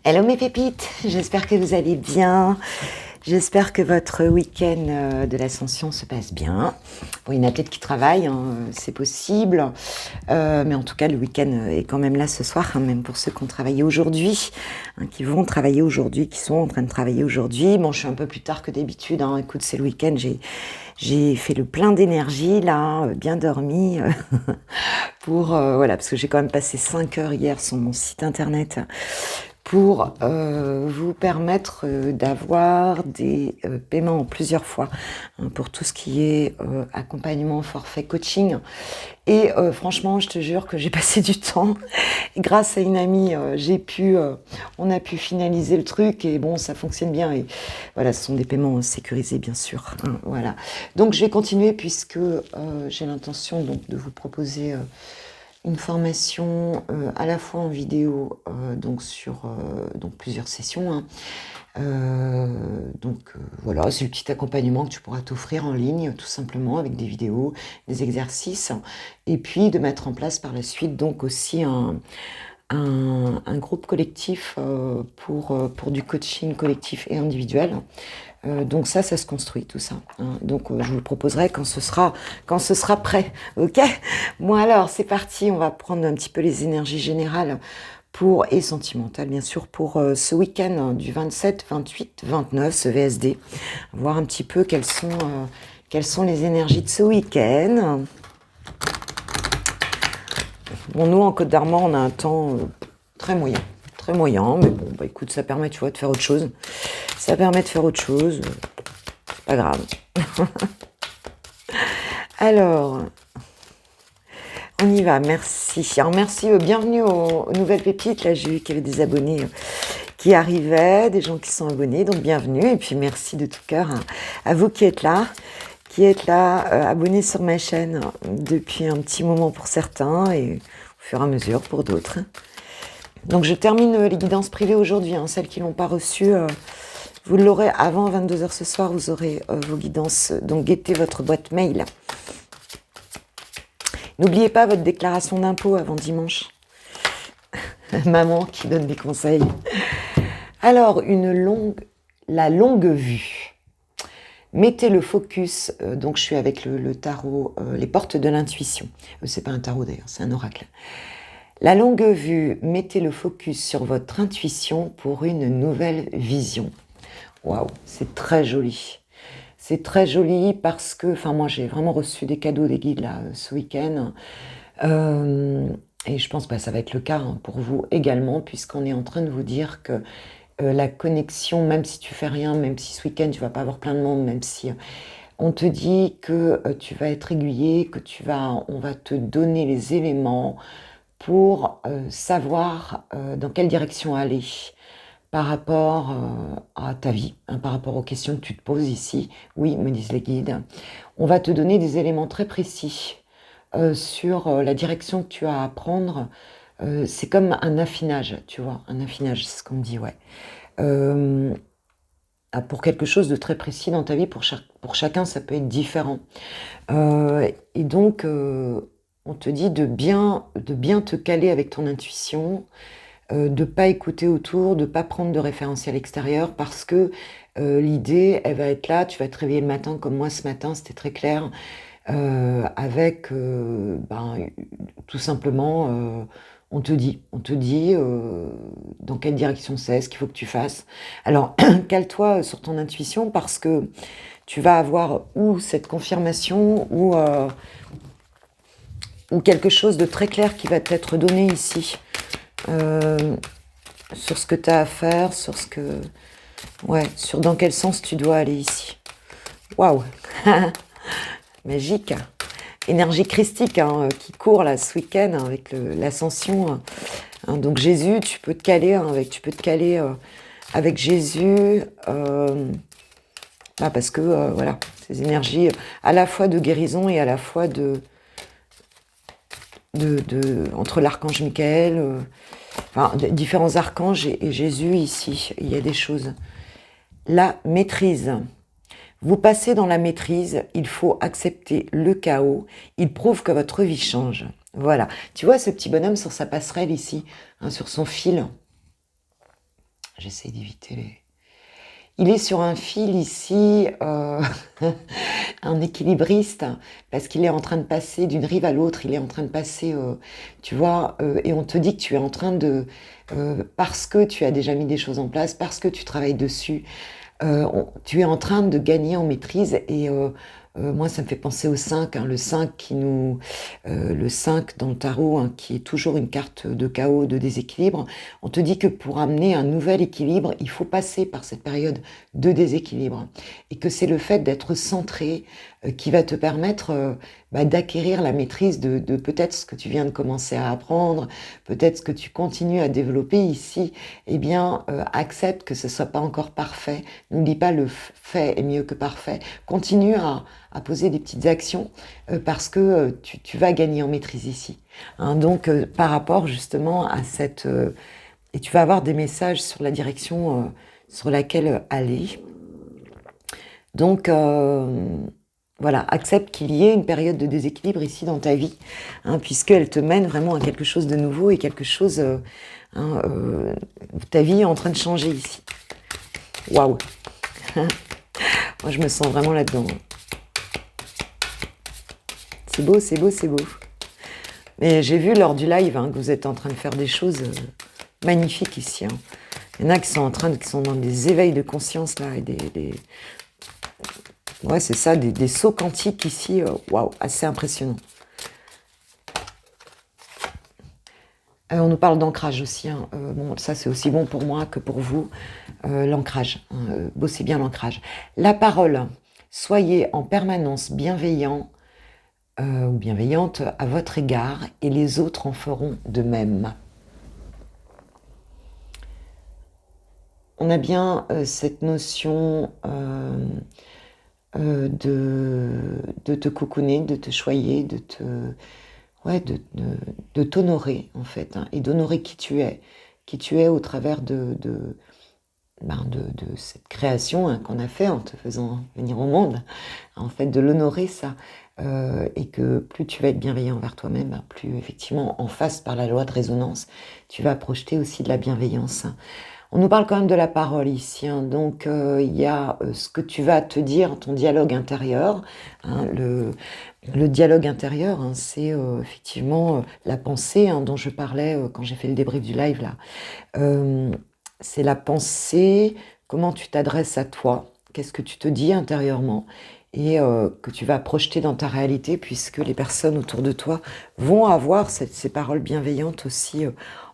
Hello mes pépites, j'espère que vous allez bien. J'espère que votre week-end de l'Ascension se passe bien. Bon, il y en a peut-être qui travaillent, hein, c'est possible. Mais en tout cas, le week-end est quand même là ce soir, hein, même pour ceux qui ont travaillé aujourd'hui, hein, qui vont travailler aujourd'hui, qui sont en train de travailler aujourd'hui. Bon, je suis un peu plus tard que d'habitude. Hein. Écoute, c'est le week-end, j'ai fait le plein d'énergie, là, bien dormi, voilà, parce que j'ai quand même passé 5 heures hier sur mon site internet pour vous permettre d'avoir des paiements en plusieurs fois, hein, pour tout ce qui est accompagnement, forfait, coaching. Et franchement, je te jure que j'ai passé du temps. Et grâce à une amie, on a pu finaliser le truc et bon, ça fonctionne bien. Et voilà, ce sont des paiements sécurisés, bien sûr. Hein, voilà. Donc, je vais continuer puisque j'ai l'intention donc de vous proposer une formation à la fois en vidéo, donc sur donc plusieurs sessions. Hein. Voilà, c'est le petit accompagnement que tu pourras t'offrir en ligne, tout simplement, avec des vidéos, des exercices, et puis de mettre en place par la suite donc aussi un groupe collectif pour du coaching collectif et individuel. Donc ça se construit tout ça. Hein. Donc je vous le proposerai quand ce sera prêt. Ok. Bon alors c'est parti. On va prendre un petit peu les énergies générales et sentimentales bien sûr pour ce week-end hein, du 27, 28, 29, ce VSD. Voir un petit peu quelles sont les énergies de ce week-end. Bon nous en Côte d'Armor on a un temps très moyen. Très moyen, mais bon, bah écoute, ça permet, tu vois, de faire autre chose. Ça permet de faire autre chose. C'est pas grave. Alors, on y va, merci. Alors, merci, bienvenue aux nouvelles pépites. Là, j'ai vu qu'il y avait des abonnés qui arrivaient, des gens qui sont abonnés, donc bienvenue. Et puis, merci de tout cœur à vous qui êtes là, abonnés sur ma chaîne depuis un petit moment pour certains et au fur et à mesure pour d'autres. Donc je termine les guidances privées aujourd'hui, hein, celles qui ne l'ont pas reçues, vous l'aurez avant 22h ce soir, vous aurez vos guidances, donc guettez votre boîte mail. N'oubliez pas votre déclaration d'impôt avant dimanche. Maman qui donne des conseils. Alors, la longue vue. Mettez le focus, donc je suis avec le tarot, les portes de l'intuition. C'est pas un tarot d'ailleurs, c'est un oracle. La longue vue, mettez le focus sur votre intuition pour une nouvelle vision. Waouh, c'est très joli. C'est très joli parce que, enfin moi j'ai vraiment reçu des cadeaux, des guides là ce week-end. Et je pense que ça va être le cas hein, pour vous également, puisqu'on est en train de vous dire que la connexion, même si tu fais rien, même si ce week-end tu vas pas avoir plein de monde, même si on te dit que tu vas être aiguillé, on va te donner les éléments pour savoir dans quelle direction aller par rapport à ta vie, hein, par rapport aux questions que tu te poses ici. Oui, me disent les guides. On va te donner des éléments très précis sur la direction que tu as à prendre. C'est comme un affinage, tu vois, un affinage, c'est ce qu'on me dit, ouais. Pour quelque chose de très précis dans ta vie, pour chacun, ça peut être différent. Et donc, on te dit de bien te caler avec ton intuition, de pas écouter autour, de pas prendre de référentiel extérieur, parce que l'idée, elle va être là, tu vas te réveiller le matin, comme moi ce matin, c'était très clair, avec tout simplement, on te dit dans quelle direction c'est, ce qu'il faut que tu fasses. Alors, cale-toi sur ton intuition, parce que tu vas avoir ou cette confirmation, ou quelque chose de très clair qui va t'être donné ici, sur ce que tu as à faire, sur dans quel sens tu dois aller ici. Waouh. Magique. Énergie christique hein, qui court là ce week-end hein, avec l'ascension. Hein. Donc Jésus, tu peux te caler avec Jésus, parce que voilà, ces énergies à la fois de guérison et à la fois entre l'archange Michael, différents archanges et Jésus ici, il y a des choses. La maîtrise. Vous passez dans la maîtrise, il faut accepter le chaos, il prouve que votre vie change. Voilà. Tu vois ce petit bonhomme sur sa passerelle ici, hein, sur son fil. j'essaie d'éviter les... Il est sur un fil ici, un équilibriste, parce qu'il est en train de passer d'une rive à l'autre, il est en train de passer, tu vois, et on te dit que tu es en train de, parce que tu as déjà mis des choses en place, parce que tu travailles dessus, tu es en train de gagner en maîtrise et moi ça me fait penser au 5, hein, le 5 le 5 dans le tarot, hein, qui est toujours une carte de chaos, de déséquilibre. On te dit que pour amener un nouvel équilibre, il faut passer par cette période de déséquilibre et que c'est le fait d'être centré qui va te permettre d'acquérir la maîtrise de peut-être ce que tu viens de commencer à apprendre, peut-être ce que tu continues à développer ici. Eh bien, accepte que ce soit pas encore parfait. N'oublie pas le fait est mieux que parfait. Continue à poser des petites actions parce que tu vas gagner en maîtrise ici. Hein, donc, par rapport justement à cette... et tu vas avoir des messages sur la direction sur laquelle aller. Donc, voilà, accepte qu'il y ait une période de déséquilibre ici dans ta vie, hein, puisqu'elle te mène vraiment à quelque chose de nouveau et quelque chose... ta vie est en train de changer ici. Waouh. Moi, je me sens vraiment là-dedans. C'est beau, c'est beau, c'est beau. Mais j'ai vu lors du live que vous êtes en train de faire des choses magnifiques ici. Hein. Il y en a qui sont dans des éveils de conscience là, et ouais, c'est ça, des sauts quantiques ici. Waouh, assez impressionnant. On nous parle d'ancrage aussi. Hein. Bon, ça, c'est aussi bon pour moi que pour vous. L'ancrage. Hein, bossez bien l'ancrage. La parole. Soyez en permanence bienveillant ou bienveillante à votre égard et les autres en feront de même. On a bien cette notion de te cocooner, de te choyer, de t'honorer en fait, hein, et d'honorer qui tu es au travers de cette création, hein, qu'on a fait en te faisant venir au monde, en fait de l'honorer ça, et que plus tu vas être bienveillant envers toi-même, plus effectivement en face par la loi de résonance, tu vas projeter aussi de la bienveillance. On nous parle quand même de la parole ici, hein, donc il y a ce que tu vas te dire, ton dialogue intérieur, hein, le dialogue intérieur, hein, c'est effectivement la pensée, hein, dont je parlais quand j'ai fait le débrief du live là. C'est la pensée, comment tu t'adresses à toi, qu'est-ce que tu te dis intérieurement et que tu vas projeter dans ta réalité puisque les personnes autour de toi vont avoir ces paroles bienveillantes aussi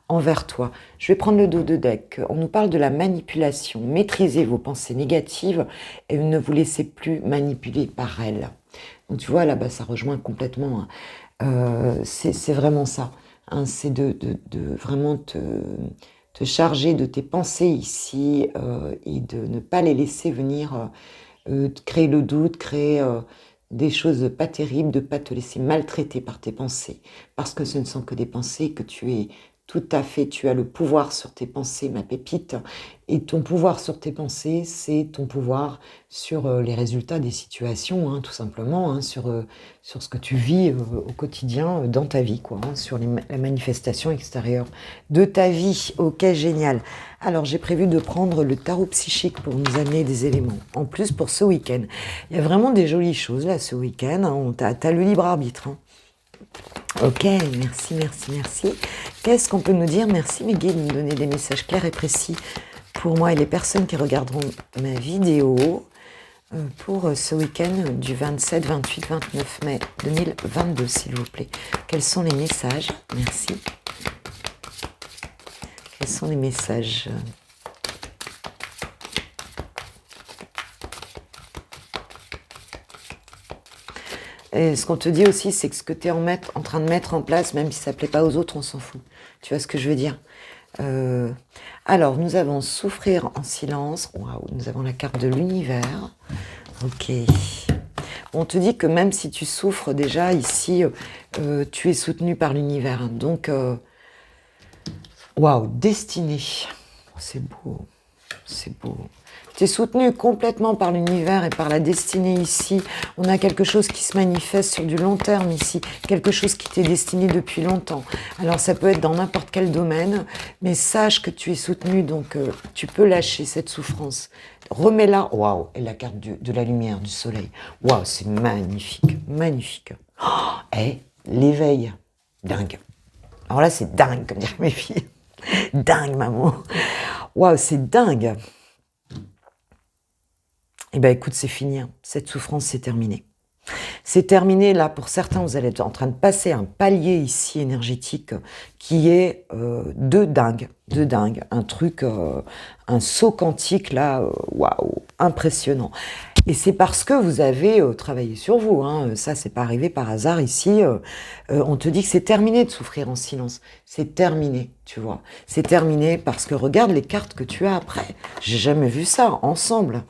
envers toi. Je vais prendre le dos de deck. On nous parle de la manipulation. Maîtrisez vos pensées négatives et ne vous laissez plus manipuler par elles. Donc tu vois, là-bas, ça rejoint complètement. Hein. C'est vraiment ça. Hein, c'est de vraiment te charger de tes pensées ici et de ne pas les laisser venir créer le doute, créer des choses pas terribles, de ne pas te laisser maltraiter par tes pensées. Parce que ce ne sont que des pensées, que tu es tout à fait, tu as le pouvoir sur tes pensées, ma pépite. Et ton pouvoir sur tes pensées, c'est ton pouvoir sur les résultats des situations, hein, tout simplement, hein, sur ce que tu vis au quotidien dans ta vie, quoi, hein, sur la manifestation extérieure de ta vie. Ok, génial. Alors, j'ai prévu de prendre le tarot psychique pour nous amener des éléments. En plus, pour ce week-end. Il y a vraiment des jolies choses, là, ce week-end. Hein, t'as le libre arbitre. Hein. Ok, merci, merci, merci. Qu'est-ce qu'on peut nous dire? Merci mes guides de nous donner des messages clairs et précis pour moi et les personnes qui regarderont ma vidéo pour ce week-end du 27, 28, 29 mai 2022, s'il vous plaît. Quels sont les messages? Merci. Quels sont les messages? Et ce qu'on te dit aussi, c'est que ce que tu es en train de mettre en place, même si ça ne plaît pas aux autres, on s'en fout. Tu vois ce que je veux dire? Alors, nous avons souffrir en silence. Waouh, nous avons la carte de l'univers. Ok. On te dit que même si tu souffres déjà ici, tu es soutenu par l'univers. Donc, waouh, destinée. Oh, c'est beau. C'est beau. Tu es soutenu complètement par l'univers et par la destinée ici. On a quelque chose qui se manifeste sur du long terme ici, quelque chose qui t'est destiné depuis longtemps. Alors ça peut être dans n'importe quel domaine, mais sache que tu es soutenu, donc tu peux lâcher cette souffrance. Remets-la, waouh, et la carte de la lumière, du soleil. Waouh, c'est magnifique, magnifique. Oh, et l'éveil, dingue. Alors là, c'est dingue, comme diraient mes filles. Dingue, maman. Waouh, c'est dingue. Eh bien, écoute, c'est fini. Hein. Cette souffrance, c'est terminé. C'est terminé, là, pour certains, vous allez être en train de passer un palier ici énergétique qui est de dingue. Un truc, un saut quantique, là, waouh, impressionnant. Et c'est parce que vous avez travaillé sur vous. Hein. Ça, c'est pas arrivé par hasard ici. On te dit que c'est terminé de souffrir en silence. C'est terminé, tu vois. C'est terminé parce que regarde les cartes que tu as après. J'ai jamais vu ça, ensemble.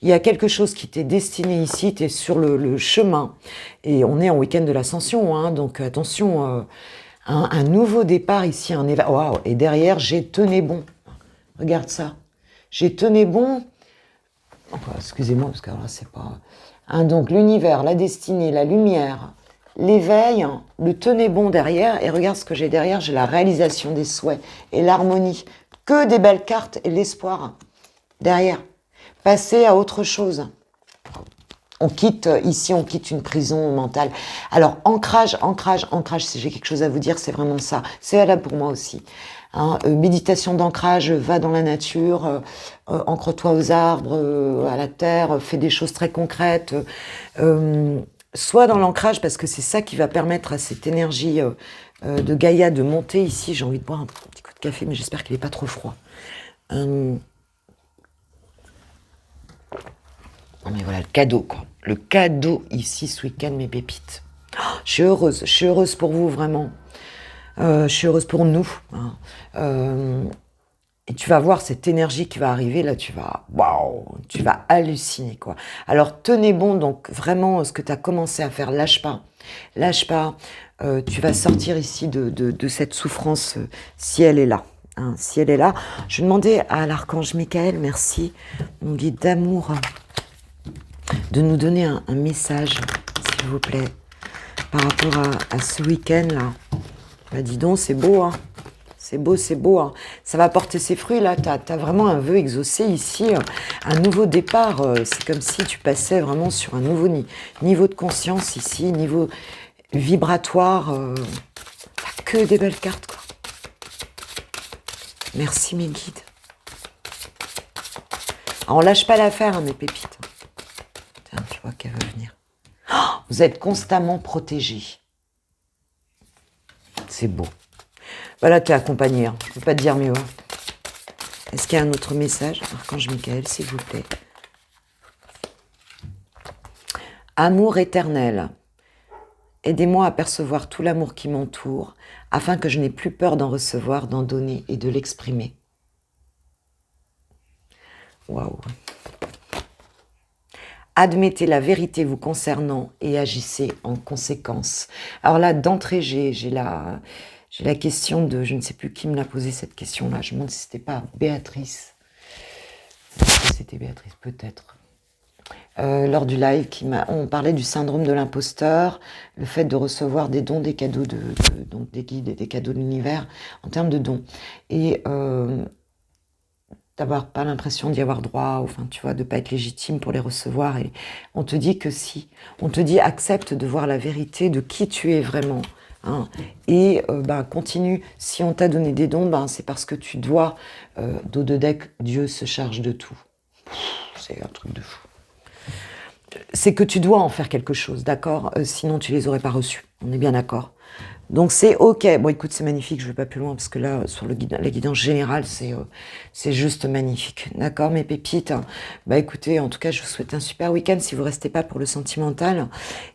Il y a quelque chose qui t'est destiné ici, tu es sur le chemin. Et on est en week-end de l'ascension, hein, donc attention, un nouveau départ ici, un événement. Waouh. Et derrière, j'ai tenu bon. Regarde ça. J'ai tenu bon. Enfin, excusez-moi, parce que là, c'est pas... Hein, donc l'univers, la destinée, la lumière, l'éveil, le tenez bon derrière. Et regarde ce que j'ai derrière, j'ai la réalisation des souhaits et l'harmonie. Que des belles cartes et l'espoir derrière. Passer à autre chose. On quitte une prison mentale. Alors, ancrage, si j'ai quelque chose à vous dire, c'est vraiment ça. C'est valable pour moi aussi. Hein, méditation d'ancrage, va dans la nature, ancre-toi aux arbres, à la terre, fais des choses très concrètes. Sois dans l'ancrage parce que c'est ça qui va permettre à cette énergie de Gaïa de monter ici. J'ai envie de boire un petit coup de café, mais j'espère qu'il n'est pas trop froid. Mais voilà, le cadeau, quoi. Le cadeau ici, ce week-end, mes pépites. Oh, je suis heureuse pour vous, vraiment. Je suis heureuse pour nous. Hein. Et tu vas voir cette énergie qui va arriver, là, waouh, tu vas halluciner, quoi. Alors, tenez bon, donc, vraiment, ce que tu as commencé à faire, lâche pas. Lâche pas. Tu vas sortir ici de cette souffrance, si elle est là. Hein, si elle est là. Je demandais à l'archange Michael, merci, mon guide d'amour, de nous donner un message, s'il vous plaît, par rapport à ce week-end-là. Bah, dis donc, c'est beau, hein. C'est beau. Hein. Ça va porter ses fruits, là. T'as vraiment un vœu exaucé ici, un nouveau départ. C'est comme si tu passais vraiment sur un nouveau niveau de conscience ici, niveau vibratoire. Que des belles cartes, quoi. Merci, mes guides. Alors, on lâche pas l'affaire, hein, mes pépites. Tu vois qu'elle veut venir. Oh, vous êtes constamment protégés. C'est beau. Voilà, tu es accompagné. Hein. Je ne peux pas te dire mieux. Hein. Est-ce qu'il y a un autre message, archange Michael, s'il vous plaît? Amour éternel. Aidez-moi à percevoir tout l'amour qui m'entoure, afin que je n'ai plus peur d'en recevoir, d'en donner et de l'exprimer. Waouh. Admettez la vérité vous concernant et agissez en conséquence. Alors là, d'entrée, j'ai la question de... Je ne sais plus qui me l'a posé cette question-là. Je me demande si c'était pas Béatrice. Est-ce que c'était Béatrice? Peut-être. Lors du live, on parlait du syndrome de l'imposteur, le fait de recevoir des dons, des cadeaux, donc des guides et des cadeaux de l'univers en termes de dons. Et... d'avoir pas l'impression d'y avoir droit, enfin, tu vois, de pas être légitime pour les recevoir. Et on te dit que si. On te dit accepte de voir la vérité de qui tu es vraiment. Hein. Et continue. Si on t'a donné des dons, c'est parce que tu dois. Dos de deck, Dieu se charge de tout. C'est un truc de fou. C'est que tu dois en faire quelque chose, d'accord? Sinon, tu les aurais pas reçus. On est bien d'accord. Donc c'est ok. Bon, écoute, c'est magnifique. Je vais pas plus loin parce que là, sur la guidance générale, c'est juste magnifique. D'accord, mes pépites. Bah écoutez, en tout cas, je vous souhaite un super week-end si vous restez pas pour le sentimental.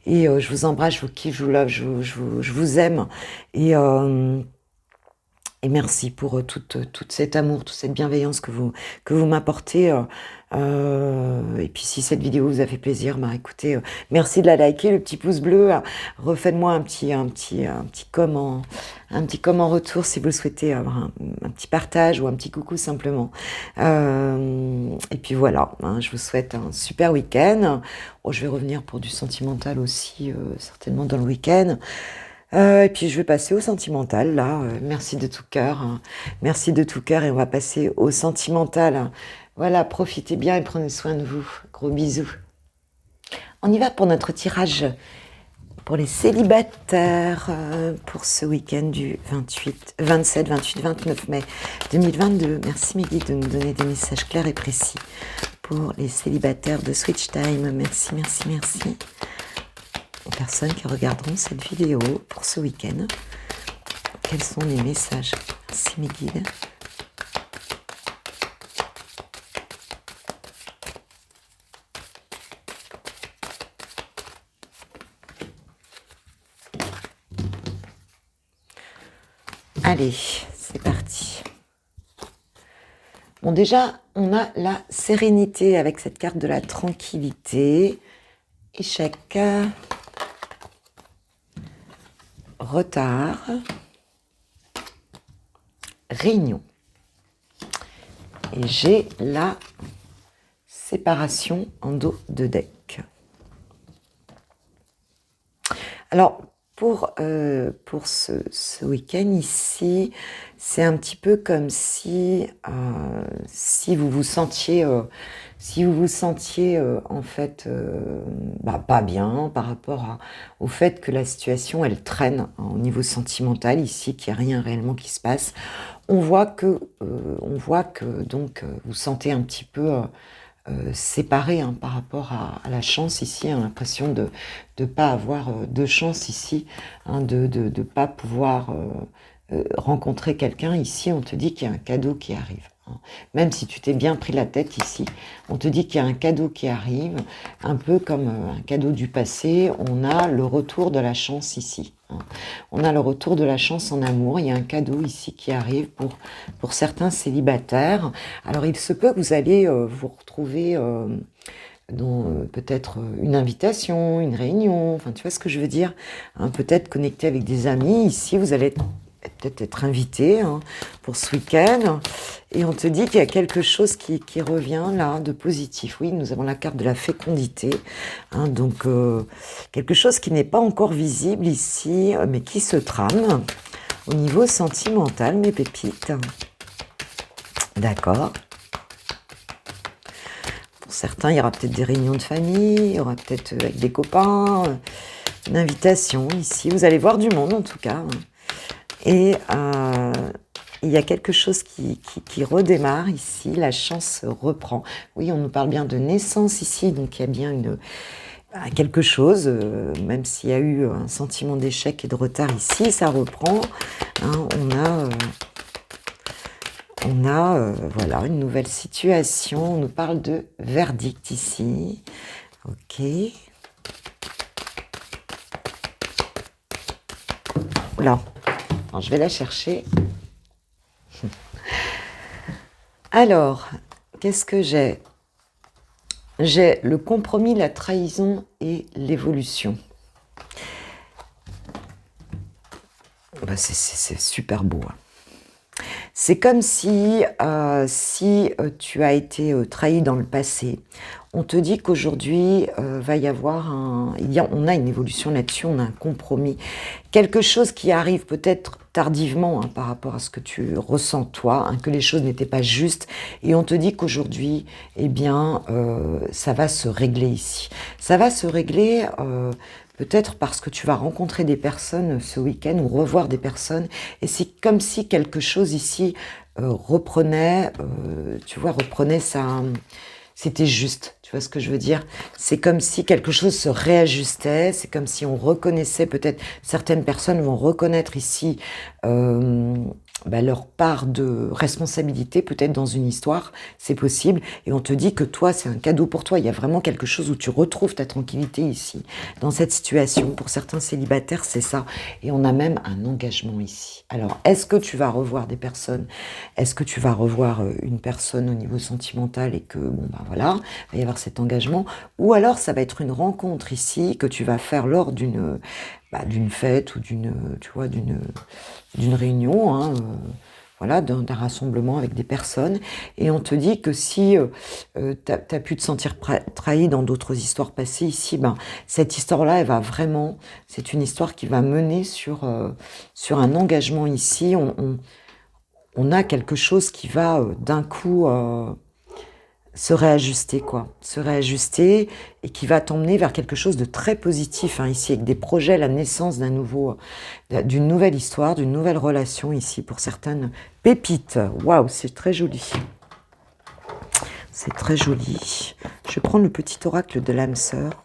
Et je vous embrasse, je vous kiffe, je vous love, je vous aime. Et Et merci pour tout cet amour, toute cette bienveillance que vous m'apportez. Et puis si cette vidéo vous a fait plaisir, bah écoutez, merci de la liker, le petit pouce bleu. Refaites-moi un petit com en retour si vous le souhaitez, avoir un petit partage ou un petit coucou simplement. Et puis voilà, hein, je vous souhaite un super week-end. Oh, je vais revenir pour du sentimental aussi, certainement dans le week-end. Et puis je vais passer au sentimental là. Merci de tout cœur, hein. Merci de tout cœur et on va passer au sentimental. Voilà, profitez bien et prenez soin de vous. Gros bisous. On y va pour notre tirage pour les célibataires pour ce week-end du 27, 28, 29 mai 2022. Merci mes guides de nous donner des messages clairs et précis pour les célibataires de Switch Time. Merci, merci, merci aux personnes qui regarderont cette vidéo pour ce week-end. Quels sont les messages? Merci mes guides. Allez, c'est parti. Bon, déjà, on a la sérénité avec cette carte de la tranquillité. Échec. Retard. Réunion. Et j'ai la séparation en dos de deck. Alors, pour ce week-end ici, c'est un petit peu comme si vous vous sentiez, en fait pas bien par rapport au fait que la situation elle traîne au niveau sentimental ici, qu'il n'y a rien réellement qui se passe. On voit que donc vous sentez un petit peu séparé hein, par rapport à la chance ici, hein, l'impression de ne pas avoir de chance ici, hein, de pas pouvoir rencontrer quelqu'un. Ici, on te dit qu'il y a un cadeau qui arrive. Hein. Même si tu t'es bien pris la tête ici, on te dit qu'il y a un cadeau qui arrive, un peu comme un cadeau du passé. On a le retour de la chance ici. Hein. On a le retour de la chance en amour. Il y a un cadeau ici qui arrive pour certains célibataires. Alors, il se peut que vous allez vous retrouver dans peut-être une invitation, une réunion, enfin, tu vois ce que je veux dire, hein, peut-être connecté avec des amis. Ici, vous allez peut-être être invité hein, pour ce week-end. Et on te dit qu'il y a quelque chose qui revient là, de positif. Oui, nous avons la carte de la fécondité. Hein, donc, quelque chose qui n'est pas encore visible ici, mais qui se trame au niveau sentimental, mes pépites. D'accord. Pour certains, il y aura peut-être des réunions de famille, il y aura peut-être avec des copains, une invitation ici. Vous allez voir du monde en tout cas. Et il y a quelque chose qui redémarre ici, la chance reprend. Oui, on nous parle bien de naissance ici, donc il y a bien quelque chose, même s'il y a eu un sentiment d'échec et de retard ici, ça reprend. Hein, on a voilà, une nouvelle situation. On nous parle de verdict ici. Ok. Oula. Alors, je vais la chercher. Alors, qu'est-ce que j'ai? J'ai le compromis, la trahison et l'évolution. Bah, c'est super beau. Hein. C'est comme si tu as été trahi dans le passé. On te dit qu'aujourd'hui, va y avoir on a une évolution là-dessus, on a un compromis. Quelque chose qui arrive peut-être tardivement hein, par rapport à ce que tu ressens toi, hein, que les choses n'étaient pas justes. Et on te dit qu'aujourd'hui, eh bien, ça va se régler ici. Ça va se régler... peut-être parce que tu vas rencontrer des personnes ce week-end ou revoir des personnes. Et c'est comme si quelque chose ici reprenait ça. C'était juste. Tu vois ce que je veux dire? C'est comme si quelque chose se réajustait. C'est comme si on reconnaissait, peut-être certaines personnes vont reconnaître ici leur part de responsabilité peut-être dans une histoire, c'est possible, et on te dit que toi, c'est un cadeau pour toi, il y a vraiment quelque chose où tu retrouves ta tranquillité ici, dans cette situation. Pour certains célibataires, c'est ça, et on a même un engagement ici. Alors, est-ce que tu vas revoir des personnes? Est-ce que tu vas revoir une personne au niveau sentimental et que, bon, ben voilà, il va y avoir cet engagement, ou alors ça va être une rencontre ici que tu vas faire lors d'une fête ou d'une réunion, hein, voilà, d'un rassemblement avec des personnes, et on te dit que si tu as pu te sentir trahi dans d'autres histoires passées ici, cette histoire-là, elle va vraiment, c'est une histoire qui va mener sur un engagement ici. On a quelque chose qui va d'un coup se réajuster, se réajuster, et qui va t'emmener vers quelque chose de très positif, hein, ici, avec des projets, la naissance d'une nouvelle histoire, d'une nouvelle relation ici, pour certaines pépites. Waouh, c'est très joli. C'est très joli. Je vais prendre le petit oracle de l'âme sœur.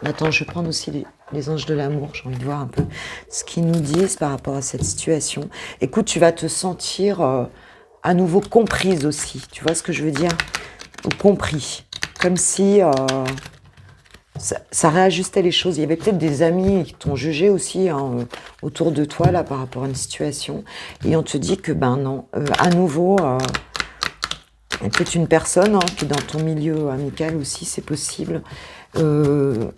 Attends, je vais prendre aussi les anges de l'amour. J'ai envie de voir un peu ce qu'ils nous disent par rapport à cette situation. Écoute, tu vas te sentir à nouveau comprise aussi. Tu vois ce que je veux dire? Ou compris. Comme si ça réajustait les choses. Il y avait peut-être des amis qui t'ont jugé aussi, hein, autour de toi là par rapport à une situation. Et on te dit que non, à nouveau... peut-être une personne, hein, qui est dans ton milieu amical aussi, c'est possible. On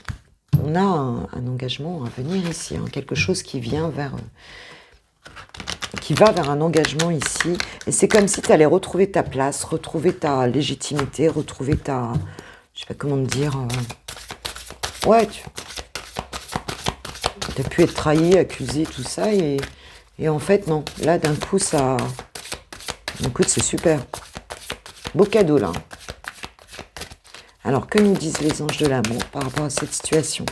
a un engagement à venir ici, hein, quelque chose qui vient qui va vers un engagement ici. Et c'est comme si tu allais retrouver ta place, retrouver ta légitimité, retrouver ta... Je sais pas comment te dire... ouais, tu as pu être trahi, accusé, tout ça. Et en fait, non. Là, d'un coup, ça... Écoute, c'est super. Beau cadeau, là. Alors, que nous disent les anges de l'amour par rapport à cette situation?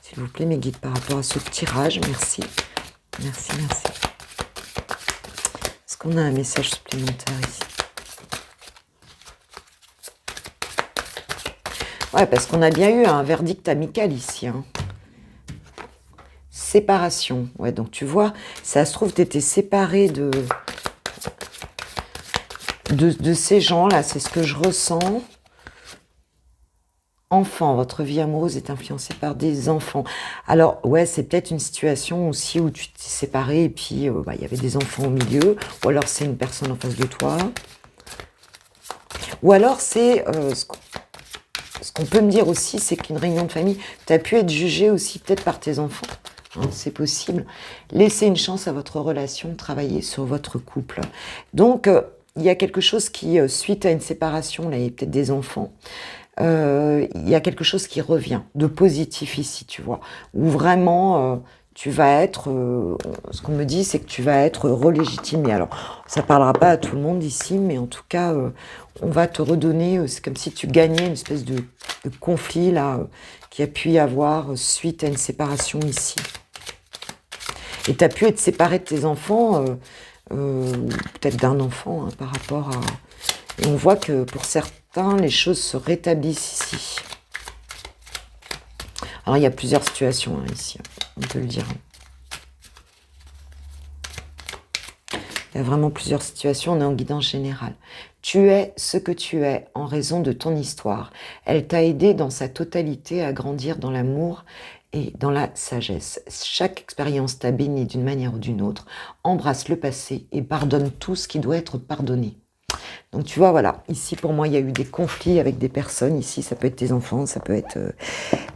S'il vous plaît, mes guides, par rapport à ce tirage. Merci. Merci, merci. Est-ce qu'on a un message supplémentaire ici? Ouais, parce qu'on a bien eu un verdict amical ici, hein. Séparation. Ouais, donc tu vois, ça se trouve, tu étais séparé de ces gens-là, c'est ce que je ressens. Enfants, votre vie amoureuse est influencée par des enfants. Alors, ouais, c'est peut-être une situation aussi où tu t'es séparé et puis il y avait des enfants au milieu, ou alors c'est une personne en face de toi. Ou alors c'est, ce qu'on peut me dire aussi, c'est qu'une réunion de famille, tu as pu être jugé aussi peut-être par tes enfants. Hein, c'est possible. Laissez une chance à votre relation, travaillez sur votre couple. Donc, il y a quelque chose qui, suite à une séparation, là, il y a peut-être des enfants, il y a quelque chose qui revient de positif ici, tu vois, où vraiment tu vas être, ce qu'on me dit, c'est que tu vas être relégitimé. Alors, ça parlera pas à tout le monde ici, mais en tout cas, on va te redonner, c'est comme si tu gagnais une espèce de conflit là, qui a pu y avoir suite à une séparation ici. Et tu as pu être séparé de tes enfants, peut-être d'un enfant, hein, par rapport à... Et on voit que pour certains, les choses se rétablissent ici. Alors, il y a plusieurs situations, hein, ici, on peut le dire. Il y a vraiment plusieurs situations, on est en guidance générale. Tu es ce que tu es en raison de ton histoire. Elle t'a aidé dans sa totalité à grandir dans l'amour et dans la sagesse. Chaque expérience t'a béni d'une manière ou d'une autre. Embrasse le passé et pardonne tout ce qui doit être pardonné. Donc tu vois, voilà, ici pour moi il y a eu des conflits avec des personnes, ici ça peut être tes enfants, ça peut être...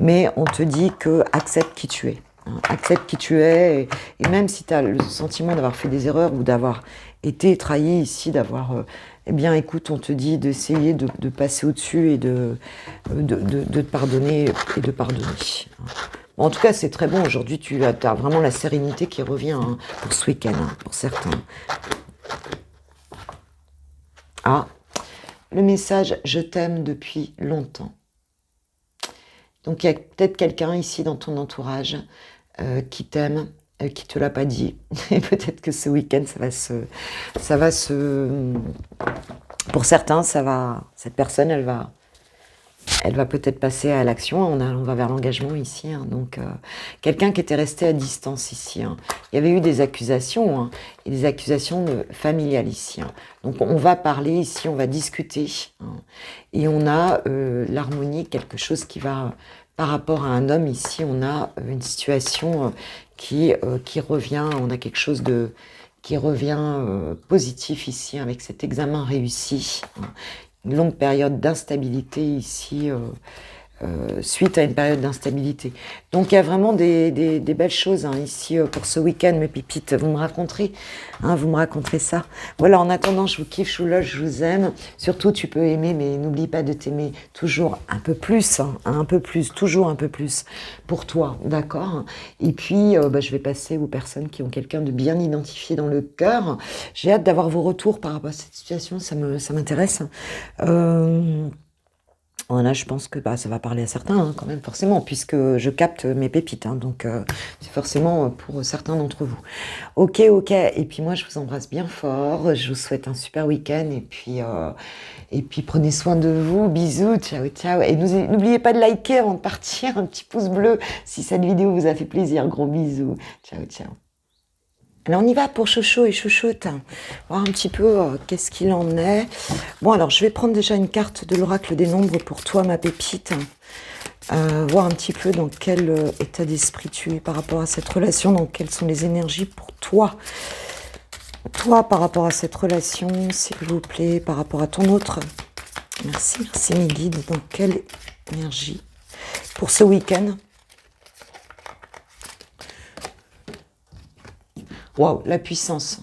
Mais on te dit que accepte qui tu es, hein, accepte qui tu es, et même si tu as le sentiment d'avoir fait des erreurs ou d'avoir été trahi ici, d'avoir... eh bien écoute, on te dit d'essayer de passer au-dessus et de te pardonner et de pardonner. Bon, en tout cas c'est très bon, aujourd'hui tu as vraiment la sérénité qui revient, hein, pour ce week-end, hein, pour certains. Ah, le message « Je t'aime depuis longtemps ». Donc, il y a peut-être quelqu'un ici dans ton entourage qui t'aime, qui ne te l'a pas dit. Et peut-être que ce week-end, pour certains, cette personne, elle va Elle va peut-être passer à l'action, on va vers l'engagement ici. Hein. Donc, quelqu'un qui était resté à distance ici. Hein. Il y avait eu des accusations, hein, et des accusations familiales ici. Hein. Donc, on va parler ici, on va discuter. Hein. Et on a l'harmonie, quelque chose qui va, par rapport à un homme ici, on a une situation qui revient, on a quelque chose qui revient positif ici, avec cet examen réussi. Hein. Une longue période d'instabilité ici, suite à une période d'instabilité. Donc il y a vraiment des belles choses hein, ici pour ce week-end, mes pépites. Vous me raconterez ça. Voilà, en attendant, je vous kiffe, je vous loge, je vous aime. Surtout, tu peux aimer, mais n'oublie pas de t'aimer toujours un peu plus, hein, un peu plus, toujours un peu plus pour toi, d'accord? Et puis, je vais passer aux personnes qui ont quelqu'un de bien identifié dans le cœur. J'ai hâte d'avoir vos retours par rapport à cette situation, ça m'intéresse. Là, je pense que ça va parler à certains, hein, quand même, forcément, puisque je capte mes pépites. Hein, donc, c'est forcément pour certains d'entre vous. Ok. Et puis, moi, je vous embrasse bien fort. Je vous souhaite un super week-end. Et puis, prenez soin de vous. Bisous. Ciao, ciao. Et n'oubliez pas de liker avant de partir. Un petit pouce bleu si cette vidéo vous a fait plaisir. Gros bisous. Ciao, ciao. Alors on y va pour Chocho et Chochotte, hein. Voir un petit peu qu'est-ce qu'il en est. Bon alors je vais prendre déjà une carte de l'oracle des nombres pour toi ma pépite. Voir un petit peu dans quel état d'esprit tu es par rapport à cette relation, donc quelles sont les énergies pour toi. Toi par rapport à cette relation, s'il vous plaît, par rapport à ton autre. Merci mes guides. Donc quelle énergie pour ce week-end? Waouh, la puissance.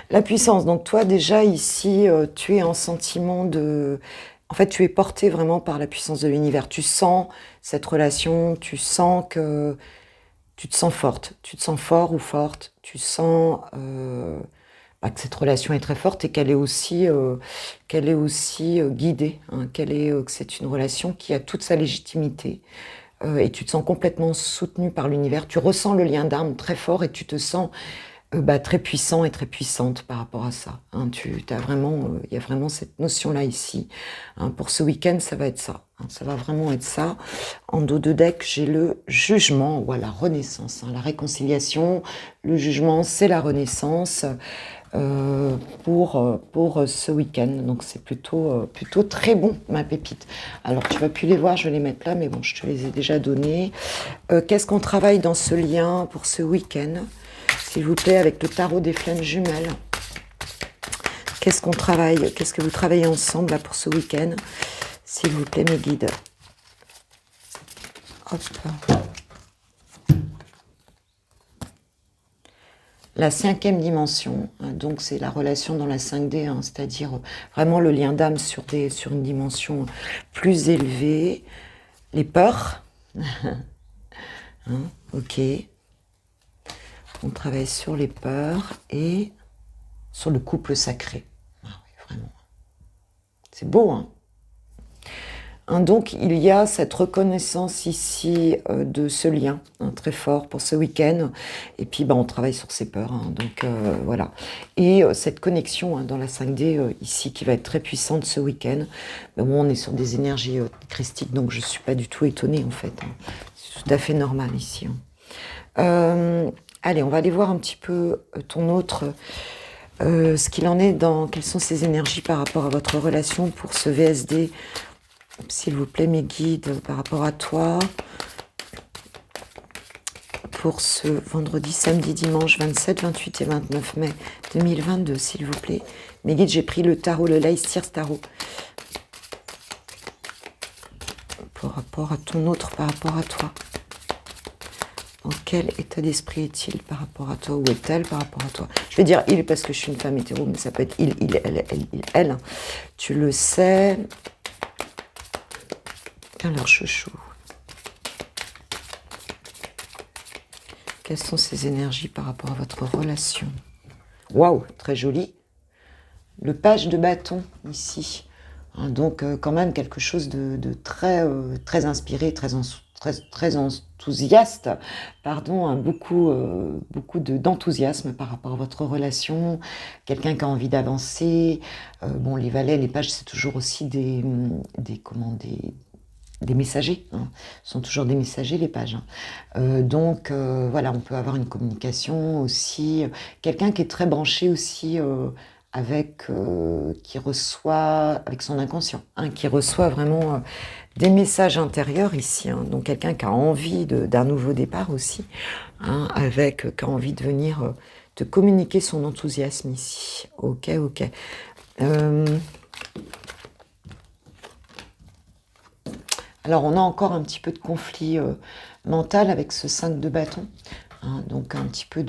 La puissance. Donc toi déjà ici, tu es en sentiment de... En fait, tu es porté vraiment par la puissance de l'univers. Tu sens cette relation, tu sens que tu te sens forte. Tu te sens fort ou forte. Tu sens que cette relation est très forte et qu'elle est aussi, guidée. Hein, que c'est une relation qui a toute sa légitimité. Et tu te sens complètement soutenu par l'univers. Tu ressens le lien d'âme très fort et tu te sens très puissant et très puissante par rapport à ça. Hein, il y a vraiment cette notion-là ici. Hein, pour ce week-end, ça va être ça. Hein, ça va vraiment être ça. En dos de deck, j'ai le jugement, ou la renaissance, hein, la réconciliation. Le jugement, c'est la renaissance pour ce week-end. Donc c'est plutôt très bon, ma pépite. Alors tu vas plus les voir, je vais les mettre là, mais bon, je te les ai déjà donnés. Qu'est-ce qu'on travaille dans ce lien pour ce week-end? S'il vous plaît, avec le tarot des flammes jumelles. Qu'est-ce qu'on travaille? Qu'est-ce que vous travaillez ensemble là pour ce week-end? S'il vous plaît, mes guides. Hop. La 5e dimension, hein, donc c'est la relation dans la 5D, hein, c'est-à-dire vraiment le lien d'âme sur une dimension plus élevée. Les peurs. Hein, ok. On travaille sur les peurs et sur le couple sacré. Ah oui, vraiment. C'est beau, hein? Donc, il y a cette reconnaissance ici de ce lien très fort pour ce week-end. Et puis, on travaille sur ses peurs. Hein, donc, voilà. Et cette connexion dans la 5D ici qui va être très puissante ce week-end. Mais bon, on est sur des énergies christiques, donc je ne suis pas du tout étonnée, en fait. Hein. C'est tout à fait normal ici. Hein. Allez, on va aller voir un petit peu ton autre... ce qu'il en est quelles sont ses énergies par rapport à votre relation pour ce VSD. S'il vous plaît, mes guides, par rapport à toi, pour ce vendredi, samedi, dimanche 27, 28 et 29 mai 2022, s'il vous plaît. Mes guides, j'ai pris le tarot, le Leicester Tarot. Par rapport à ton autre, par rapport à toi. Dans quel état d'esprit est-il par rapport à toi? Ou est-elle par rapport à toi? Je vais dire il parce que je suis une femme hétéro, mais ça peut être il, elle. Tu le sais. Alors, chouchou. Quelles sont ces énergies par rapport à votre relation? Waouh, très joli. Le page de bâton, ici. Hein, donc, quand même, quelque chose de très, très inspiré, très enthousiaste, pardon, hein, beaucoup d'enthousiasme par rapport à votre relation, quelqu'un qui a envie d'avancer. Bon, les valets, les pages, c'est toujours aussi des messagers, hein. Ce sont toujours des messagers, les pages, hein. Donc, voilà, on peut avoir une communication aussi. Quelqu'un qui est très branché aussi qui reçoit avec son inconscient, hein, qui reçoit vraiment des messages intérieurs ici, hein. Donc, quelqu'un qui a envie d'un nouveau départ aussi, hein, qui a envie de venir te communiquer son enthousiasme ici. Ok, ok. Alors, on a encore un petit peu de conflit mental avec ce 5 de bâton, hein, donc un petit peu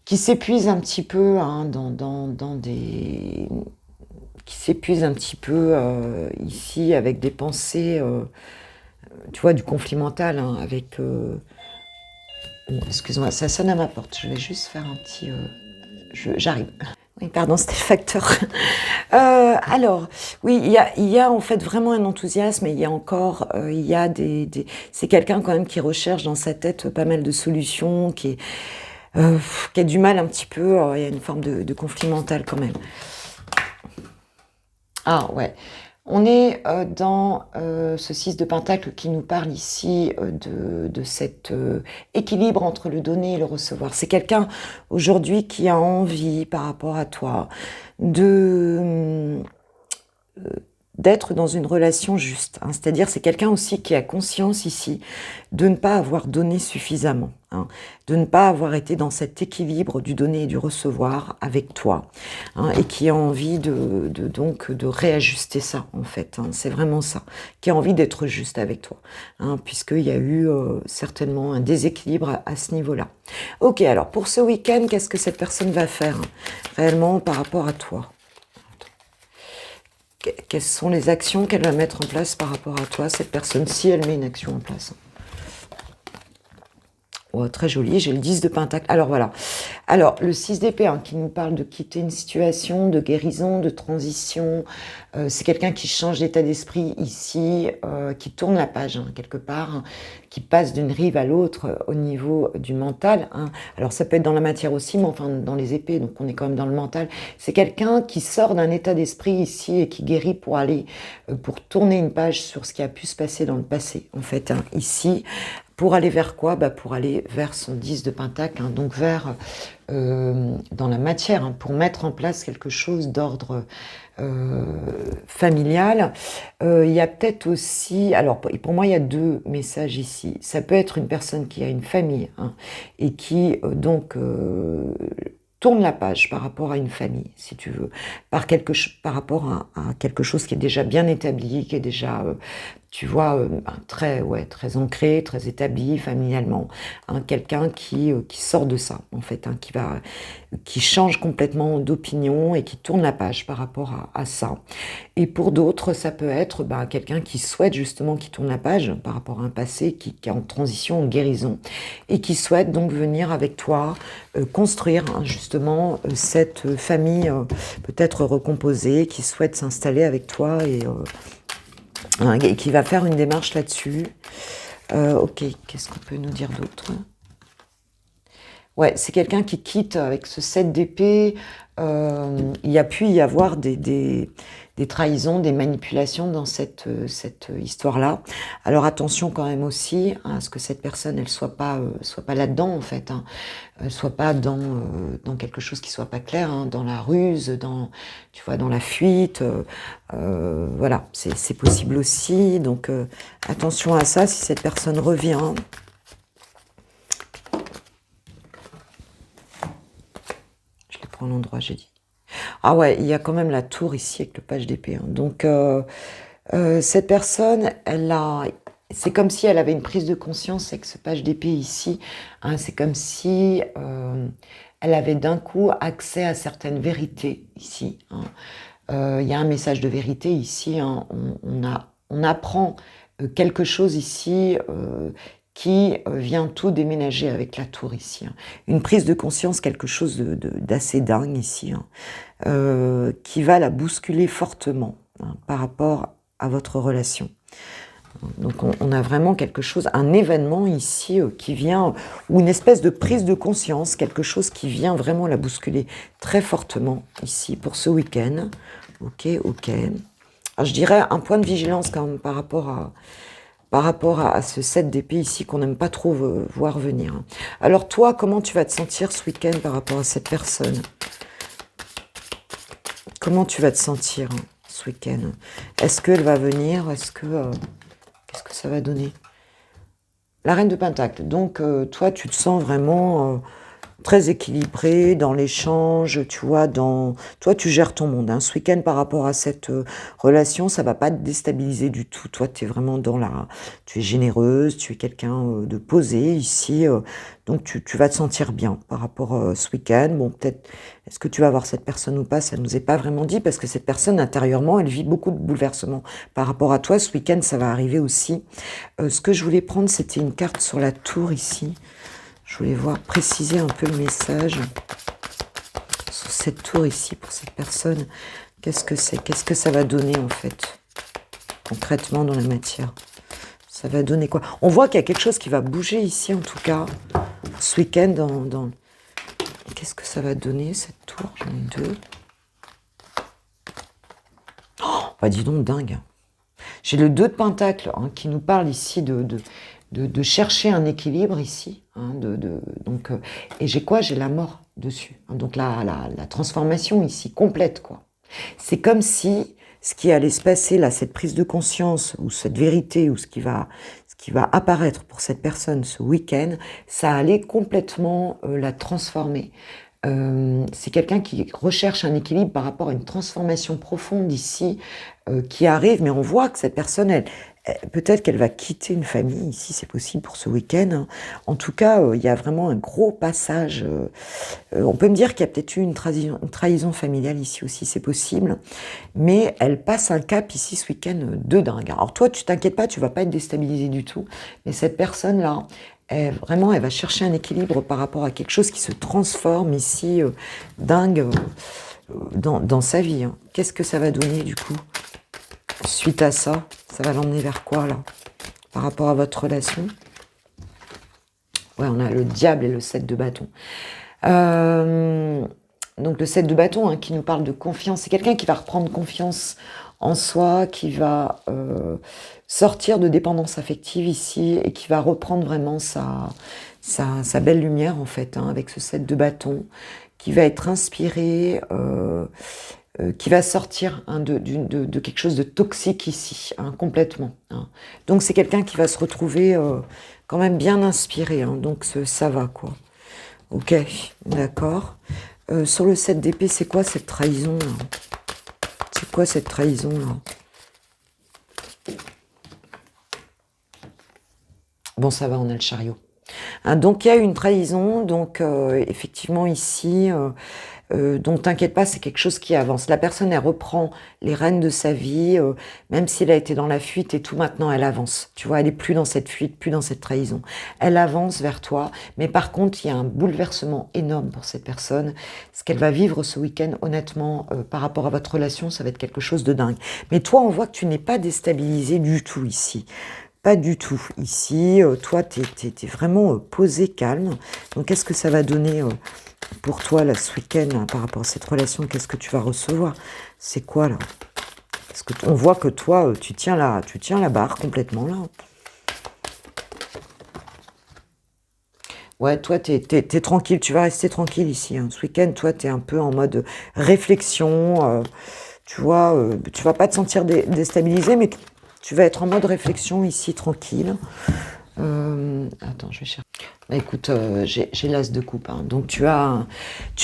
qui s'épuise un petit peu, hein, dans des... qui s'épuise un petit peu ici avec des pensées, tu vois, du conflit mental, hein, avec... excuse-moi, ça sonne à ma porte, je vais juste faire un petit... j'arrive. Oui, pardon, c'était le facteur. Alors, oui, il y a en fait vraiment un enthousiasme et il y a encore, il y a c'est quelqu'un quand même qui recherche dans sa tête pas mal de solutions, qui a du mal un petit peu, il y a une forme de conflit mental quand même. Ah ouais, on est dans ce 6 de Pentacle qui nous parle ici de cet équilibre entre le donner et le recevoir. C'est quelqu'un aujourd'hui qui a envie par rapport à toi d'être dans une relation juste, hein. C'est-à-dire c'est quelqu'un aussi qui a conscience ici de ne pas avoir donné suffisamment, hein, de ne pas avoir été dans cet équilibre du donner et du recevoir avec toi, hein, et qui a envie donc de réajuster ça en fait, hein. C'est vraiment ça, qui a envie d'être juste avec toi, hein, puisqu'il y a eu certainement un déséquilibre à ce niveau-là. Ok, alors pour ce week-end, qu'est-ce que cette personne va faire, hein, réellement par rapport à toi? Quelles sont les actions qu'elle va mettre en place par rapport à toi, cette personne, si elle met une action en place? Oh, très joli, j'ai le 10 de Pentacle. Alors voilà, alors le 6 d'épée, hein, qui nous parle de quitter une situation, de guérison, de transition. C'est quelqu'un qui change d'état d'esprit ici, qui tourne la page, hein, quelque part, hein, qui passe d'une rive à l'autre au niveau du mental, hein. Alors ça peut être dans la matière aussi, mais enfin dans les épées, donc on est quand même dans le mental. C'est quelqu'un qui sort d'un état d'esprit ici et qui guérit pour aller, pour tourner une page sur ce qui a pu se passer dans le passé, en fait, hein, ici. Pour aller vers quoi? Pour aller vers son 10 de Pentacle, hein, donc vers, dans la matière, hein, pour mettre en place quelque chose d'ordre familial. Il y a peut-être aussi, alors pour moi il y a deux messages ici. Ça peut être une personne qui a une famille, hein, et qui donc tourne la page par rapport à une famille, si tu veux, par rapport à quelque chose qui est déjà bien établi, qui est déjà, tu vois, très ancré, très établi familialement, hein, quelqu'un qui sort de ça, en fait, hein, qui change complètement d'opinion et qui tourne la page par rapport à ça. Et pour d'autres, ça peut être quelqu'un qui souhaite justement, qui tourne la page par rapport à un passé qui est en transition, en guérison, et qui souhaite donc venir avec toi construire, hein, justement cette famille peut-être recomposée, qui souhaite s'installer avec toi et qui va faire une démarche là-dessus. Ok, qu'est-ce qu'on peut nous dire d'autre? Ouais, c'est quelqu'un qui quitte avec ce 7 d'épée. Il y a pu y avoir des trahisons, des manipulations dans cette histoire-là. Alors attention quand même aussi, hein, à ce que cette personne, elle soit pas là-dedans en fait, hein. Soit pas dans quelque chose qui soit pas clair, hein, dans la ruse, tu vois, dans la fuite. Voilà, c'est possible aussi. Donc attention à ça si cette personne revient. Pour l'endroit, j'ai dit. Ah ouais, il y a quand même la tour ici avec le page d'épée, hein. Donc, cette personne, c'est comme si elle avait une prise de conscience avec ce page d'épée ici, hein. C'est comme si elle avait d'un coup accès à certaines vérités ici, hein. Il y a un message de vérité ici, hein. On apprend quelque chose ici qui vient tout déménager avec la tour ici, hein. Une prise de conscience, quelque chose d'assez dingue ici, hein, qui va la bousculer fortement, hein, par rapport à votre relation. Donc on a vraiment quelque chose, un événement ici qui vient, ou une espèce de prise de conscience, quelque chose qui vient vraiment la bousculer très fortement ici pour ce week-end. Ok, ok. Alors, je dirais un point de vigilance quand même par rapport à ce 7 d'épée ici qu'on n'aime pas trop voir venir. Alors toi, comment tu vas te sentir ce week-end par rapport à cette personne? Comment tu vas te sentir ce week-end? Est-ce qu'elle va venir? Qu'est-ce que ça va donner? La reine de Pentacle. Donc, toi, tu te sens vraiment très équilibré dans l'échange, tu vois, toi, tu gères ton monde. Ce week-end, par rapport à cette relation, ça va pas te déstabiliser du tout. Toi, tu es vraiment tu es généreuse, tu es quelqu'un de posé ici. Donc, tu vas te sentir bien par rapport à ce week-end. Bon, peut-être, est-ce que tu vas voir cette personne ou pas? Ça ne nous est pas vraiment dit parce que cette personne, intérieurement, elle vit beaucoup de bouleversements. Par rapport à toi, ce week-end, ça va arriver aussi. Ce que je voulais prendre, c'était une carte sur la tour ici. Je voulais voir préciser un peu le message sur cette tour ici pour cette personne. Qu'est-ce que c'est? Qu'est-ce que ça va donner en fait concrètement dans la matière? Ça va donner quoi? On voit qu'il y a quelque chose qui va bouger ici en tout cas ce week-end Qu'est-ce que ça va donner cette tour? J'en ai deux. Oh, bah dis donc, dingue. J'ai le 2 de Pentacle qui nous parle ici de chercher un équilibre ici. Donc, et j'ai quoi? J'ai la mort dessus. Donc la transformation ici, complète, quoi. C'est comme si ce qui allait se passer là, cette prise de conscience, ou cette vérité, ou ce qui va apparaître pour cette personne ce week-end, ça allait complètement la transformer. C'est quelqu'un qui recherche un équilibre par rapport à une transformation profonde ici qui arrive, mais on voit que cette personne, peut-être qu'elle va quitter une famille ici, c'est possible pour ce week-end. En tout cas, il y a vraiment un gros passage. On peut me dire qu'il y a peut-être eu une trahison familiale ici aussi, c'est possible. Mais elle passe un cap ici ce week-end de dingue. Alors toi, tu t'inquiètes pas, tu vas pas être déstabilisé du tout. Mais cette personne-là, elle va chercher un équilibre par rapport à quelque chose qui se transforme ici, dingue, dans sa vie. Qu'est-ce que ça va donner du coup? Suite à ça, ça va l'emmener vers quoi là? Par rapport à votre relation? Ouais, on a le diable et le 7 de bâton. Donc le 7 de bâton qui nous parle de confiance. C'est quelqu'un qui va reprendre confiance en soi, qui va sortir de dépendance affective ici et qui va reprendre vraiment sa belle lumière en fait, avec ce 7 de bâton, qui va être inspiré, qui va sortir de quelque chose de toxique ici, complètement. Donc c'est quelqu'un qui va se retrouver quand même bien inspiré, donc ça va quoi. Ok, d'accord. Sur le 7 d'épée, c'est quoi cette trahison là? C'est quoi cette trahison là? Bon, ça va, on a le chariot. Donc il y a eu une trahison, donc effectivement ici, donc t'inquiète pas, c'est quelque chose qui avance. La personne, elle reprend les rênes de sa vie, même s'il a été dans la fuite et tout, maintenant elle avance. Tu vois, elle est plus dans cette fuite, plus dans cette trahison. Elle avance vers toi, mais par contre, il y a un bouleversement énorme pour cette personne. Ce qu'elle va vivre ce week-end, honnêtement, par rapport à votre relation, ça va être quelque chose de dingue. Mais toi, on voit que tu n'es pas déstabilisé du tout ici. Pas du tout. Ici, toi, t'es vraiment posé, calme. Donc, qu'est-ce que ça va donner pour toi, là, ce week-end, par rapport à cette relation? Qu'est-ce que tu vas recevoir? C'est quoi, là? Parce que on voit que toi, tu tiens la barre complètement, là. Ouais, toi, t'es tranquille. Tu vas rester tranquille ici. Ce week-end, toi, t'es un peu en mode réflexion. Tu vois, tu vas pas te sentir déstabilisé, mais tu vas être en mode réflexion ici, tranquille. Attends, je vais chercher. Bah, écoute, j'ai l'as de coupe. Donc tu as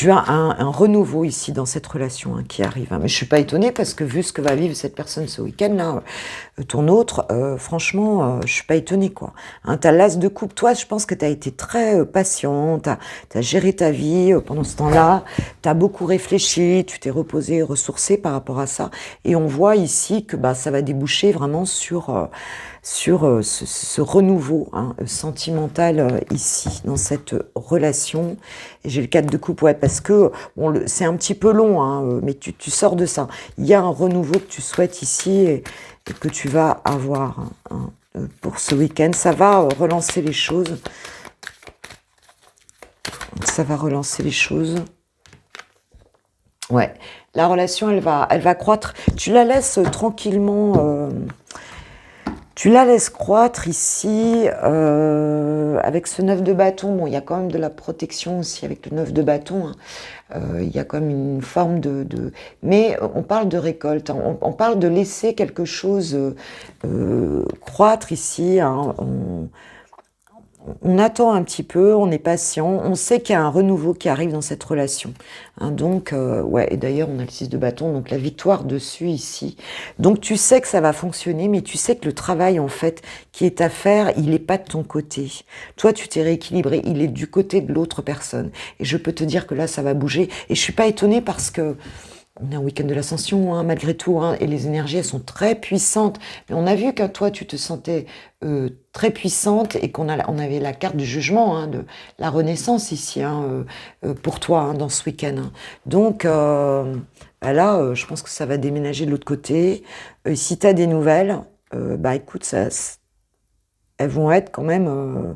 un renouveau ici dans cette relation qui arrive. Mais je suis pas étonnée parce que vu ce que va vivre cette personne ce week-end-là, ton autre, franchement, je suis pas étonnée, quoi. Tu as l'as de coupe. Toi, je pense que tu as été très patiente, tu as géré ta vie pendant ce temps-là, tu as beaucoup réfléchi, tu t'es reposé, ressourcé par rapport à ça. Et on voit ici que ça va déboucher vraiment sur ce renouveau sentimental ici. ici, dans cette relation. Et j'ai le 4 de coupe, ouais, parce que bon, c'est un petit peu long, hein, mais tu sors de ça. Il y a un renouveau que tu souhaites ici et que tu vas avoir hein, pour ce week-end. Ça va relancer les choses. Ça va relancer les choses. Ouais, la relation, elle va croître. Tu la laisses tranquillement... Tu la laisses croître ici, avec ce 9 de bâton. Bon, il y a quand même de la protection aussi avec le 9 de bâton. Hein. Il y a quand même une forme Mais on parle de récolte, hein. On parle de laisser quelque chose croître ici. Hein. On attend un petit peu, on est patient, on sait qu'il y a un renouveau qui arrive dans cette relation. Hein, donc, ouais, et d'ailleurs, on a le 6 de bâton, donc la victoire dessus ici. Donc, tu sais que ça va fonctionner, mais tu sais que le travail, en fait, qui est à faire, il n'est pas de ton côté. Toi, tu t'es rééquilibré, il est du côté de l'autre personne. Et je peux te dire que là, ça va bouger. Et je suis pas étonnée parce que on est un week-end de l'ascension, hein, malgré tout, hein, et les énergies, elles sont très puissantes. Mais on a vu que toi, tu te sentais très puissante et on avait la carte du jugement, hein, de la renaissance ici, hein, pour toi, hein, dans ce week-end. Hein. Donc, bah là, je pense que ça va déménager de l'autre côté. Si tu as des nouvelles, bah écoute, elles vont être quand même...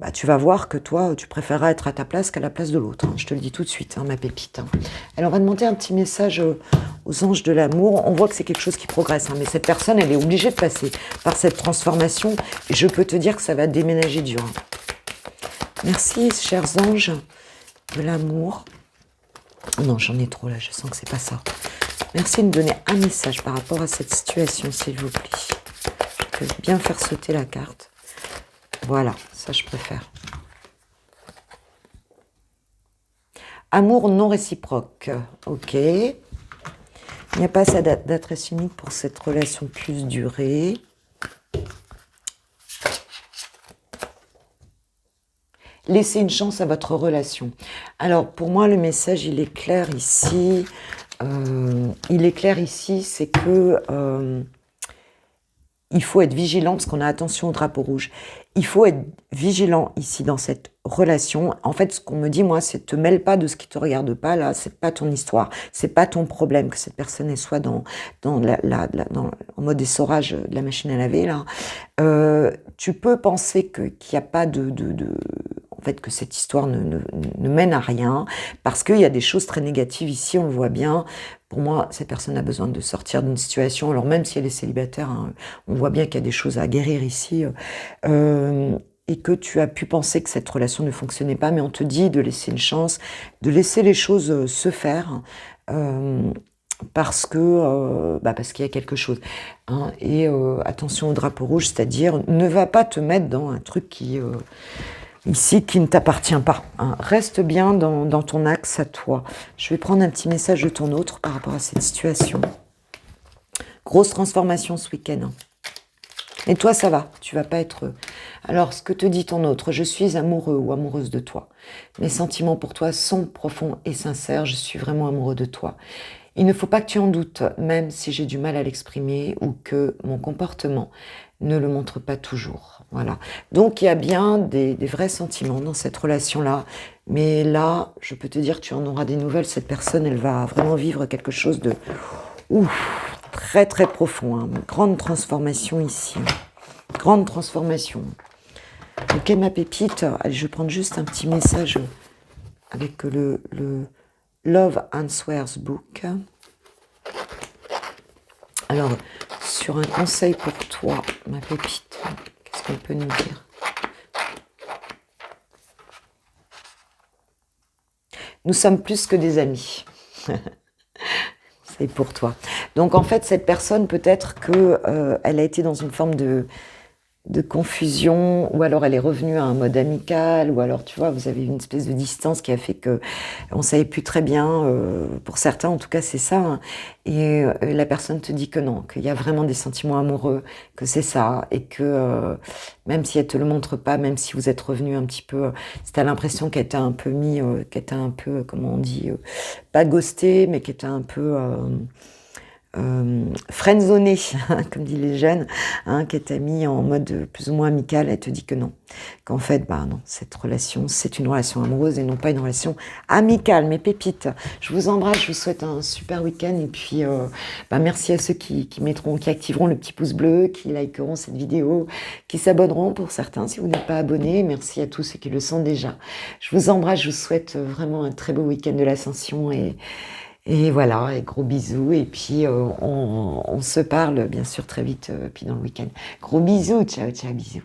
bah, tu vas voir que toi, tu préféreras être à ta place qu'à la place de l'autre. Hein. Je te le dis tout de suite, hein, ma pépite. Hein. Alors, on va demander un petit message aux anges de l'amour. On voit que c'est quelque chose qui progresse, hein, mais cette personne, elle est obligée de passer par cette transformation. Et je peux te dire que ça va déménager dur. Hein. Merci, chers anges de l'amour. Non, j'en ai trop là, je sens que c'est pas ça. Merci de me donner un message par rapport à cette situation, s'il vous plaît. Je peux bien faire sauter la carte. Voilà, ça je préfère. Amour non réciproque, ok. Il n'y a pas assez d'adresse unique pour cette relation plus durée. Laissez une chance à votre relation. Alors pour moi le message il est clair ici. C'est que il faut être vigilant parce qu'on a attention au drapeau rouge. Il faut être vigilant ici dans cette relation. En fait, ce qu'on me dit, moi, c'est te mêle pas de ce qui te regarde pas. Là, c'est pas ton histoire, c'est pas ton problème que cette personne elle soit en mode essorage de la machine à laver là. Tu peux penser qu'il n'y a pas en fait, que cette histoire ne mène à rien parce qu'il y a des choses très négatives ici. On le voit bien. Pour moi, cette personne a besoin de sortir d'une situation. Alors même si elle est célibataire, hein, on voit bien qu'il y a des choses à guérir ici. Et que tu as pu penser que cette relation ne fonctionnait pas, mais on te dit de laisser une chance, de laisser les choses se faire, parce qu'il y a quelque chose. Hein, et attention au drapeau rouge, c'est-à-dire ne va pas te mettre dans un truc qui ne t'appartient pas. Hein. Reste bien dans ton axe à toi. Je vais prendre un petit message de ton autre par rapport à cette situation. Grosse transformation ce week-end. Hein. Et toi, ça va, tu vas pas être... Alors, ce que te dit ton autre, je suis amoureux ou amoureuse de toi. Mes sentiments pour toi sont profonds et sincères, je suis vraiment amoureux de toi. Il ne faut pas que tu en doutes, même si j'ai du mal à l'exprimer ou que mon comportement ne le montre pas toujours. Voilà. Donc, il y a bien des vrais sentiments dans cette relation-là. Mais là, je peux te dire que tu en auras des nouvelles. Cette personne, elle va vraiment vivre quelque chose de... très très profond, hein. Grande transformation ici, grande transformation. Ok ma pépite, allez, je vais prendre juste un petit message avec le Love Answers Book. Alors, sur un conseil pour toi, ma pépite, qu'est-ce qu'on peut nous dire? Nous sommes plus que des amis. C'est pour toi. Donc en fait, cette personne, peut-être qu'elle a été dans une forme de confusion, ou alors elle est revenue à un mode amical, ou alors tu vois, vous avez une espèce de distance qui a fait que on savait plus très bien, pour certains en tout cas c'est ça, hein. Et la personne te dit que non, qu'il y a vraiment des sentiments amoureux, que c'est ça, et que même si elle te le montre pas, même si vous êtes revenu un petit peu, si t'as l'impression qu'elle t'a un peu mis, qu'elle t'a un peu, comment on dit, pas ghosté, mais qu'elle t'a un peu... friendzoné, comme disent les jeunes, hein, qu'elle t'a mis en mode plus ou moins amical, elle te dit que non. Qu'en fait, bah non, cette relation, c'est une relation amoureuse et non pas une relation amicale. Mes pépites, je vous embrasse, je vous souhaite un super week-end et puis bah, merci à ceux qui mettront, qui activeront le petit pouce bleu, qui likeront cette vidéo, qui s'abonneront pour certains si vous n'êtes pas abonnés. Merci à tous ceux qui le sont déjà. Je vous embrasse, je vous souhaite vraiment un très beau week-end de l'Ascension et voilà, et gros bisous. Et puis on se parle bien sûr très vite, puis dans le week-end. Gros bisous, ciao, ciao, bisous.